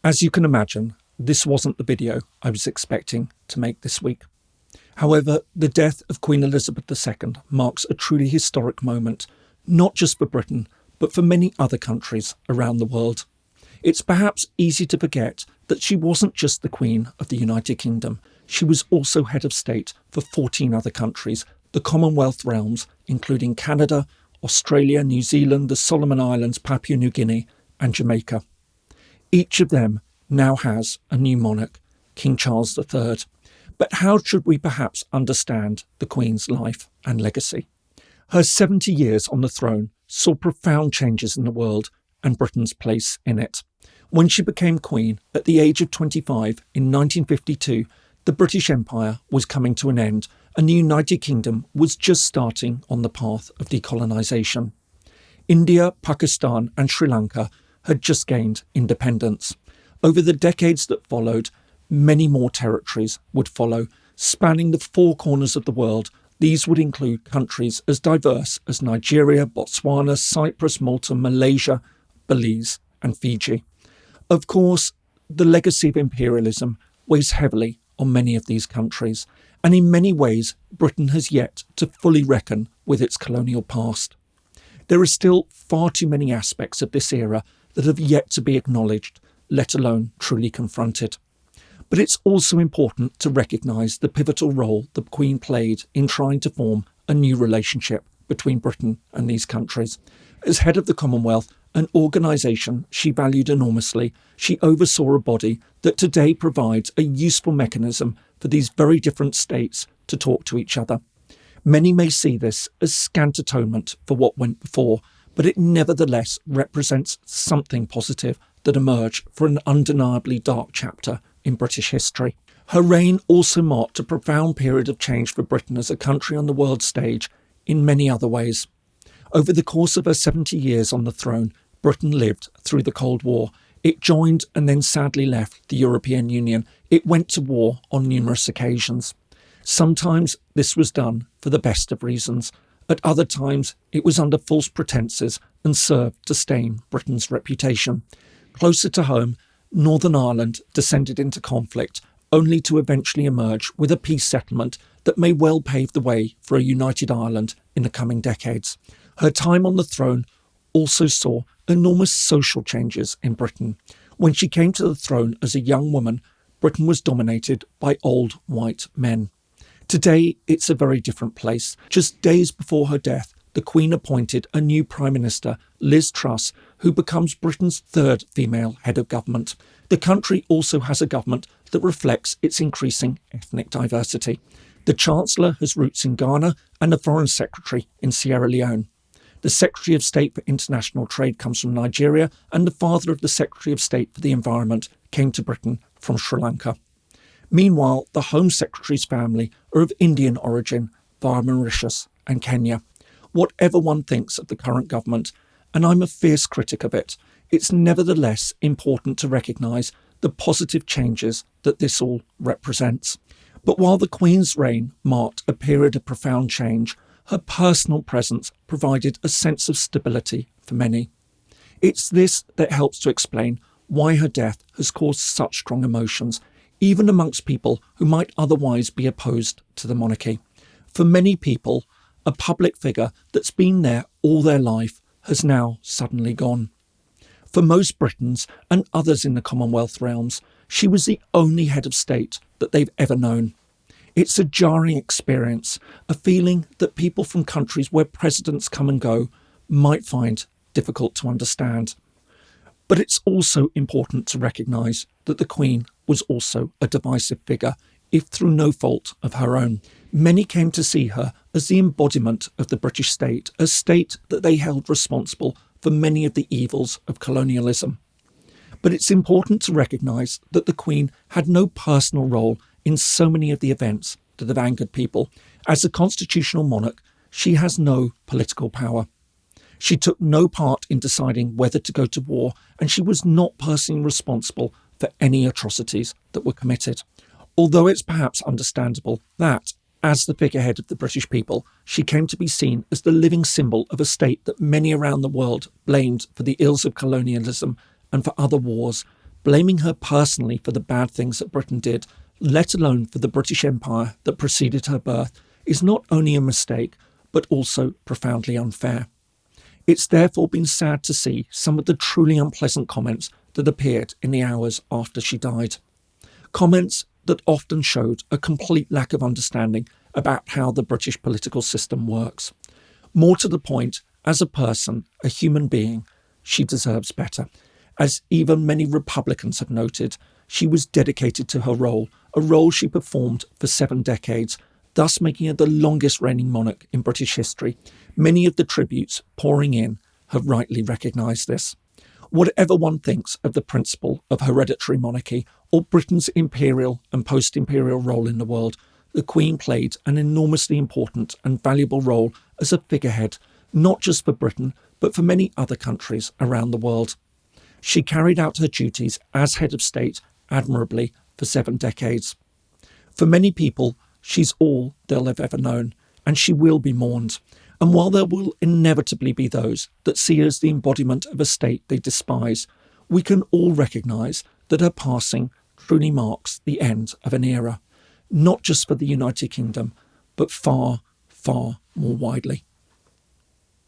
As you can imagine, this wasn't the video I was expecting to make this week. However, the death of Queen Elizabeth II marks a truly historic moment, not just for Britain, but for many other countries around the world. It's perhaps easy to forget that she wasn't just the Queen of the United Kingdom. She was also head of state for 14 other countries, the Commonwealth Realms, including Canada, Australia, New Zealand, the Solomon Islands, Papua New Guinea, and Jamaica. Each of them now has a new monarch, King Charles III. But how should we perhaps understand the Queen's life and legacy? Her 70 years on the throne saw profound changes in the world and Britain's place in it. When she became Queen at the age of 25 in 1952, the British Empire was coming to an end and the United Kingdom was just starting on the path of decolonisation. India, Pakistan and Sri Lanka had just gained independence. Over the decades that followed, many more territories would follow, spanning the four corners of the world. These would include countries as diverse as Nigeria, Botswana, Cyprus, Malta, Malaysia, Belize and Fiji. Of course, the legacy of imperialism weighs heavily on many of these countries, and in many ways Britain has yet to fully reckon with its colonial past. There are still far too many aspects of this era that have yet to be acknowledged, let alone truly confronted. But it's also important to recognise the pivotal role the Queen played in trying to form a new relationship between Britain and these countries. As head of the Commonwealth, an organisation she valued enormously, she oversaw a body that today provides a useful mechanism for these very different states to talk to each other. Many may see this as scant atonement for what went before, but it nevertheless represents something positive that emerged for an undeniably dark chapter in British history. Her reign also marked a profound period of change for Britain as a country on the world stage in many other ways. Over the course of her 70 years on the throne, Britain lived through the Cold War. It joined and then sadly left the European Union. It went to war on numerous occasions. Sometimes this was done for the best of reasons. At other times, it was under false pretences and served to stain Britain's reputation. Closer to home, Northern Ireland descended into conflict, only to eventually emerge with a peace settlement that may well pave the way for a united Ireland in the coming decades. Her time on the throne also saw enormous social changes in Britain. When she came to the throne as a young woman, Britain was dominated by old white men. Today, it's a very different place. Just days before her death, the Queen appointed a new Prime Minister, Liz Truss, who becomes Britain's third female head of government. The country also has a government that reflects its increasing ethnic diversity. The Chancellor has roots in Ghana and the Foreign Secretary in Sierra Leone. The Secretary of State for International Trade comes from Nigeria, and the father of the Secretary of State for the Environment came to Britain from Sri Lanka. Meanwhile, the Home Secretary's family are of Indian origin via Mauritius and Kenya. Whatever one thinks of the current government, and I'm a fierce critic of it, it's nevertheless important to recognise the positive changes that this all represents. But while the Queen's reign marked a period of profound change, her personal presence provided a sense of stability for many. It's this that helps to explain why her death has caused such strong emotions, even amongst people who might otherwise be opposed to the monarchy. For many people, a public figure that's been there all their life has now suddenly gone. For most Britons and others in the Commonwealth Realms, she was the only head of state that they've ever known. It's a jarring experience, a feeling that people from countries where presidents come and go might find difficult to understand. But it's also important to recognise that the Queen was also a divisive figure, if through no fault of her own. Many came to see her as the embodiment of the British state, a state that they held responsible for many of the evils of colonialism. But it's important to recognise that the Queen had no personal role in so many of the events that have angered people. As a constitutional monarch, she has no political power. She took no part in deciding whether to go to war, and she was not personally responsible for any atrocities that were committed. Although it's perhaps understandable that, as the figurehead of the British people, she came to be seen as the living symbol of a state that many around the world blamed for the ills of colonialism and for other wars, Blaming her personally for the bad things that Britain did, let alone for the British Empire that preceded her birth, is not only a mistake, but also profoundly unfair. It's therefore been sad to see some of the truly unpleasant comments that appeared in the hours after she died. Comments that often showed a complete lack of understanding about how the British political system works. More to the point, as a person, a human being, she deserves better. As even many Republicans have noted, she was dedicated to her role, a role she performed for 7 decades, thus making her the longest reigning monarch in British history. Many of the tributes pouring in have rightly recognised this. Whatever one thinks of the principle of hereditary monarchy or Britain's imperial and post-imperial role in the world, the Queen played an enormously important and valuable role as a figurehead, not just for Britain, but for many other countries around the world. She carried out her duties as head of state admirably for 7 decades. For many people, she's all they'll have ever known, and she will be mourned. And while there will inevitably be those that see her as the embodiment of a state they despise, we can all recognise that her passing truly marks the end of an era, not just for the United Kingdom, but far, far more widely.